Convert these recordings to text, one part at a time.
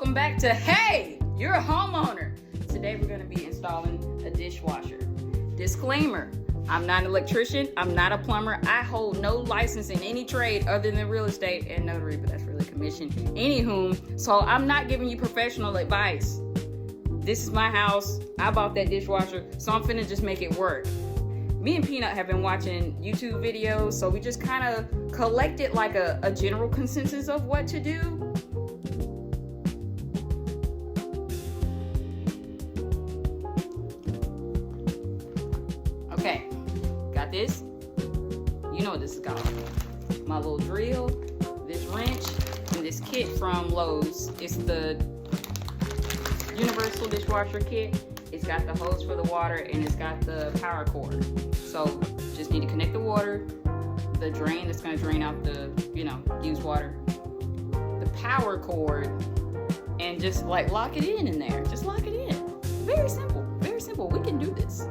welcome back to Hey, You're a Homeowner. Today we're going to be installing a dishwasher. Disclaimer, I'm not an electrician, I'm not a plumber, I hold no license in any trade other than real estate and notary, but that's really commission. Anywho, so I'm not giving you professional advice. This is my house, I bought that dishwasher, so I'm finna just make it work. Me and Peanut have been watching YouTube videos, so we just kind of collected like a general consensus of what to do. Okay, got this. You know what this is called. My little drill, this wrench, and this kit from Lowe's. It's the Universal Dishwasher Kit. It's got the hose for the water and it's got the power cord. So just need to connect the water, the drain that's going to drain out the, used water, the power cord, and just like lock it in there. Just lock it in. Very simple. Very simple. We can do this.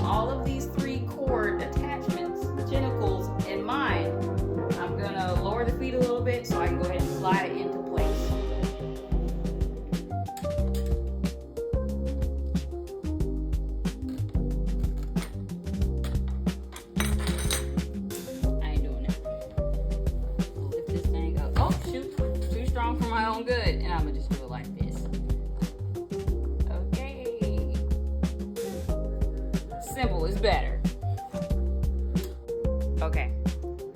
All of these 3 cord attachments, tentacles in mind, I'm gonna lower the feet a little bit so I can go ahead and slide it into place. I ain't doing it. Lift this thing up. Oh shoot, too strong for my own good, and I'm gonna just do it like this. Simple is better. Okay,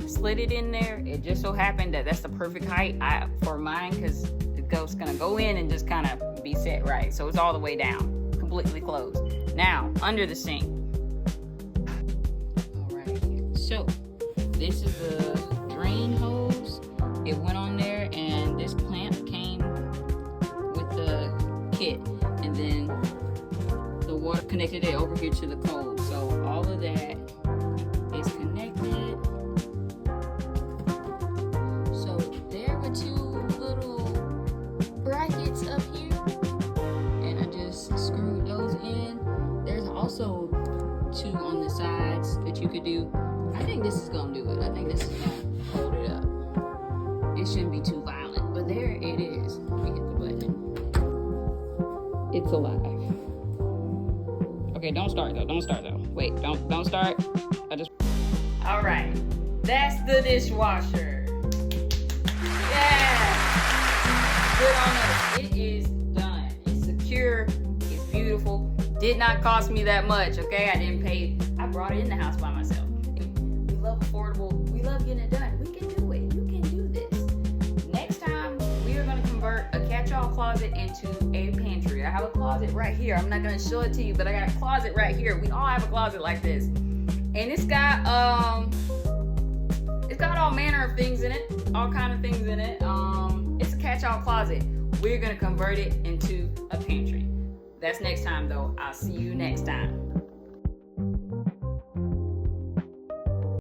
slid it in there. It just so happened that that's the perfect height for mine because it's gonna go in and just kind of be set right. So it's all the way down, completely closed. Now, under the sink. All right, so this is the drain hose. It went on there and this clamp came with the kit. And then the water connected it over here to the cold. So all of that is connected. So there were 2 little brackets up here, and I just screwed those in. There's also 2 on the sides that you could do. I think this is gonna do it. I think this is gonna hold it up. It shouldn't be too violent, but there it is. Let me hit the button. It's alive. Okay, don't start though. Don't start though. Wait, don't start. All right, that's the dishwasher. Yeah. good on us. It is done. It's secure. It's beautiful. Did not cost me that much, okay? I didn't pay. I brought it in the house by myself. We love affordable. We love getting it done. We can do it. You can do this. Next time, we are going to convert a catch-all closet into a pantry. I have a closet right here. I'm not going to show it to you, but I got a closet right here. We all have a closet like this. And it's got all manner of things in it. All kind of things in it. It's a catch-all closet. We're going to convert it into a pantry. That's next time, though. I'll see you next time.